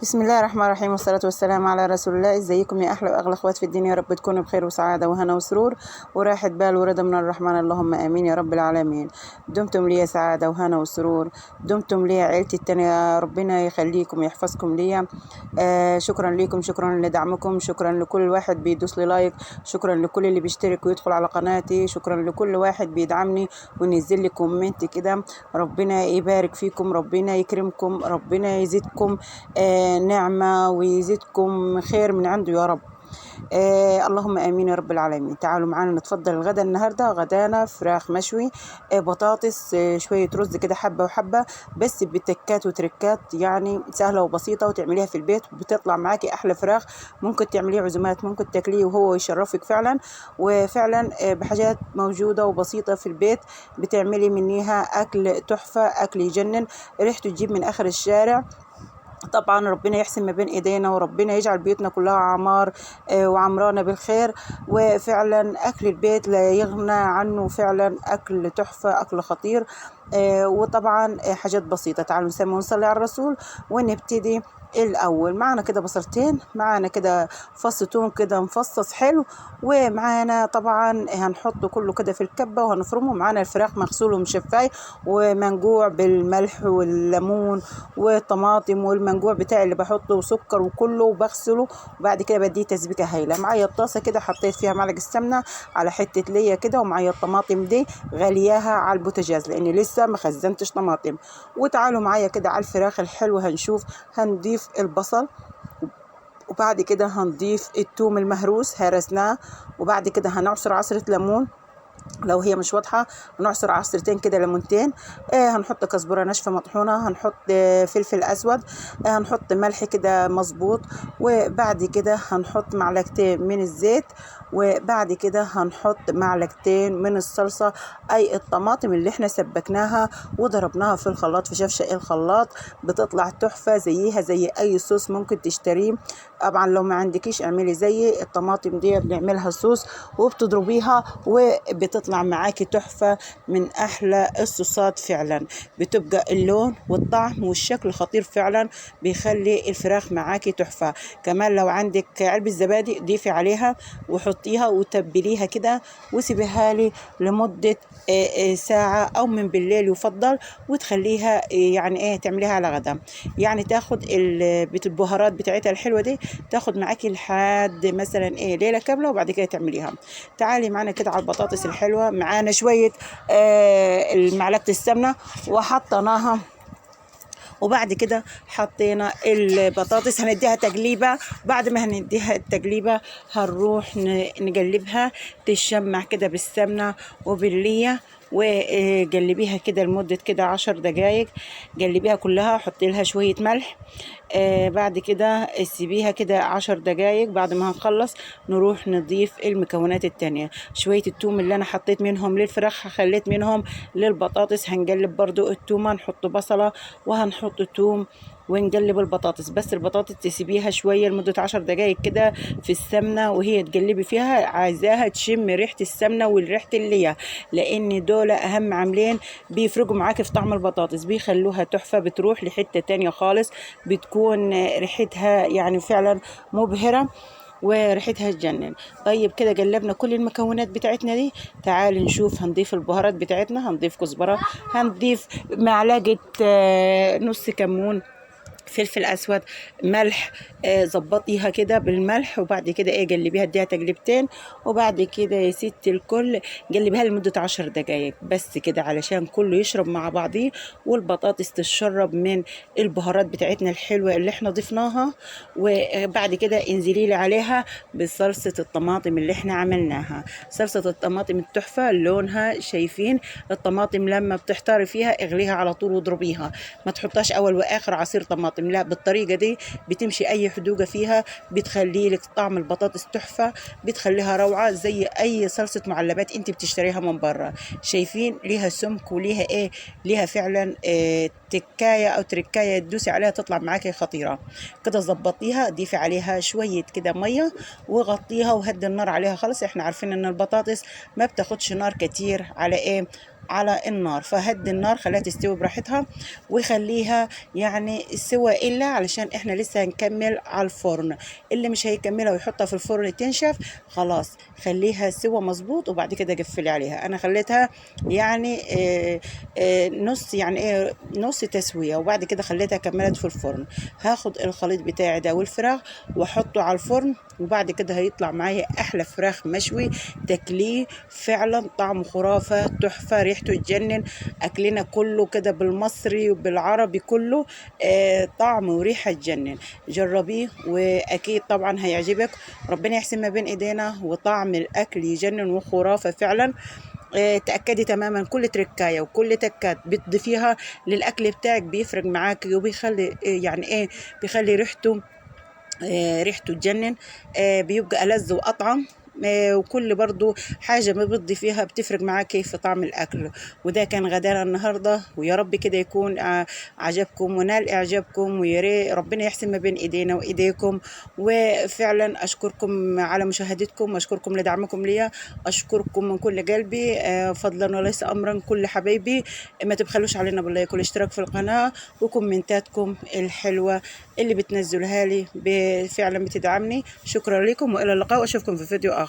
بسم الله الرحمن الرحيم، والصلاة والسلام على رسول الله. ازيكم يا احلى واغلى اخوات في الدين؟ يا رب تكونوا بخير وسعادة وهنا وسرور وراحة بال ورضا من الرحمن، اللهم امين يا رب العالمين. دمتم لي سعادة وهنا وسرور، دمتم لي عيلتي التانية، ربنا يخليكم ويحفظكم ليا. شكرا ليكم، شكرا لدعمكم، شكرا لكل واحد بيدوس لي لايك، شكرا لكل اللي بيشترك ويدخل على قناتي، شكرا لكل واحد بيدعمني وينزل لي كومنت كده. ربنا يبارك فيكم، ربنا يكرمكم، ربنا يزيدكم نعمة ويزيدكم خير من عنده يا رب. اللهم امين يا رب العالمين. تعالوا معانا نتفضل الغدا. النهارده غدانا فراخ مشوي، بطاطس، شويه رز كده حبه وحبه، بس بتكات وتركات يعني سهله وبسيطه، وتعمليها في البيت بتطلع معاكي احلى فراخ. ممكن تعمليه عزومات، ممكن تاكليه وهو يشرفك فعلا. وفعلا بحاجات موجوده وبسيطه في البيت بتعملي منيها اكل تحفه، اكل يجنن، ريحته تجيب من اخر الشارع. طبعا ربنا يحسن ما بين ايدينا، وربنا يجعل بيوتنا كلها عمار وعمرانة بالخير. وفعلا اكل البيت لا يغنى عنه، فعلا اكل تحفة، اكل خطير. وطبعا حاجات بسيطة. تعالوا نسمي ونصلي على الرسول ونبتدي. الاول معانا كده بصلتين، معانا كده فص توم كده مفصص حلو، ومعانا طبعا هنحطه كله كده في الكبه وهنفرمه. معانا الفراخ مغسول ومشفاي ومنجوع بالملح والليمون والطماطم والمنجوع بتاعي اللي بحطه وسكر وكله وبغسله، وبعد كده بديه تسبيكه هايله. معايا الطاسه كده حطيت فيها معلقه سمنه على حته ليا كده، ومعايا الطماطم دي غلياها على البوتاجاز لاني لسه ما خزنتش طماطم. وتعالوا معايا كده على الفراخ الحلوه. هنضيف البصل، وبعد كده هنضيف الثوم المهروس هرسناه، وبعد كده هنعصر عصرة ليمون لو هي مش واضحة، هنعصر عصرتين كده ليمونتين. هنحط كزبرة ناشفة مطحونة، هنحط فلفل أسود، هنحط ملح كده مظبوط، وبعد كده هنحط معلقتين من الزيت، وبعد كده هنحط معلقتين من الصلصة، أي الطماطم اللي احنا سبكناها وضربناها في الخلاط في شفشق الخلاط، بتطلع تحفة زيها زي أي صوص ممكن تشتريه. طبعا لو ما عندكيش اعملي زي الطماطم دي، بنعملها صوص وبتضربيها وبتطلع معاكي تحفة، من احلى الصوصات فعلا. بتبقى اللون والطعم والشكل خطير فعلا، بيخلي الفراخ معاكي تحفة. كمان لو عندك علبة زبادي ضيفي عليها وحطيها وتبليها كده وسيبيها لي لمدة ساعة او من بالليل يفضل، وتخليها يعني ايه تعمليها على غدا، يعني تاخد البهارات بتاعتها الحلوة دي، تاخد معاكي لحد مثلا ايه ليلة كاملة، وبعد كده تعمليها. تعالي معانا كده على البطاطس الحلوة. معانا شوية معلقة السمنة وحطيناها، وبعد كده حطينا البطاطس هنديها تقليبة. بعد ما هنديها التقليبة هنروح نقلبها تشمع كده بالسمنة وباللية، وقلبيها كده لمدة كده 10 دقايق. قلبيها كلها، حطي لها شوية ملح. بعد كده سيبيها كده 10 دقايق. بعد ما هنخلص نروح نضيف المكونات التانية. شوية التوم اللي انا حطيت منهم للفراخ خليت منهم للبطاطس. هنقلب برضو التومة، نحط بصلة وهنحط توم ونقلب البطاطس. بس البطاطس تسيبيها شوية لمدة 10 دقايق كده في السمنة وهي تقلبي فيها، عايزاها تشم ريحة السمنة وريحة اللية، لان دول اهم عاملين بيفرقوا معاكي في طعم البطاطس، بيخلوها تحفة، بتروح لحتة تانية خالص، بتكون ريحتها يعني فعلا مبهرة وريحتها تجنن. طيب كده قلبنا كل المكونات بتاعتنا دي. تعالي نشوف هنضيف البهارات بتاعتنا. هنضيف كزبرة، هنضيف معلقة نص كمون، فلفل اسود، ملح. ظبطيها كده بالملح، وبعد كده قلبيها اديها تقلبتين، وبعد كده يا ستي الكل قلبيها لمدة 10 دقايق بس كده علشان كله يشرب مع بعضيه، والبطاطس تشرب من البهارات بتاعتنا الحلوة اللي احنا ضفناها. وبعد كده انزلي لي عليها بصلصة الطماطم اللي احنا عملناها. صلصة الطماطم التحفة، لونها شايفين الطماطم لما بتحتاري فيها اغليها على طول واضربيها، ما تحطهاش اول واخر عصير طماطم، لا بالطريقه دي بتمشي اي حدوقه فيها، بتخلي لك طعم البطاطس تحفه، بتخليها روعه زي اي صلصه معلبات انت بتشتريها من بره. شايفين ليها سمك وليها ايه، ليها فعلا تكايه او تركايه تدوسي عليها تطلع معاكي خطيره. كده ظبطيها، ضيفي عليها شويه كده ميه وغطيها وهدي النار عليها خالص. احنا عارفين ان البطاطس ما بتاخدش نار كتير على ايه، على النار، فهدي النار خليها تستوي براحتها، وخليها يعني سوى إلا علشان احنا لسه هنكمل على الفرن. اللي مش هيكملها ويحطها في الفرن تنشف خلاص، خليها سوى مظبوط وبعد كده قفلي عليها. انا خليتها يعني نص، يعني ايه، نص تسوية، وبعد كده خليتها كملت في الفرن. هاخد الخليط بتاعي ده والفراخ واحطه على الفرن، وبعد كده هيطلع معايا احلى فراخ مشوي تاكليه فعلا طعمه خرافة تحفة، ريحته تجنن. اكلنا كله كده بالمصري وبالعربي كله طعم وريحة تجنن. جربيه واكيد طبعا هيعجبك. ربنا يحسن ما بين ايدينا، وطعم الاكل يجنن وخرافة فعلا. تأكدي تماما كل تركاية وكل تكات بتضيفيها للأكل بتاعك بيفرق معاكي، وبيخلي يعني ايه، بيخلي ريحته تجنن. بيبقى ألذ وأطعم. وكل برضو حاجة ما بتضيفيها بتفرق معاكي في طعم الأكل. وده كان غدانا النهاردة، ويا رب كده يكون عجبكم ونال إعجابكم، ويا ريت ربنا يحسن ما بين إيدينا وإيديكم. وفعلا أشكركم على مشاهدتكم، وأشكركم لدعمكم ليا، أشكركم من كل قلبي فضلا وليس أمرا. كل حبايبي ما تبخلوش علينا باللايك والاشتراك في القناة وكومنتاتكم الحلوة اللي بتنزلها لي فعلا بتدعمني. شكرا لكم، والى اللقاء، واشوفكم في فيديو اخر.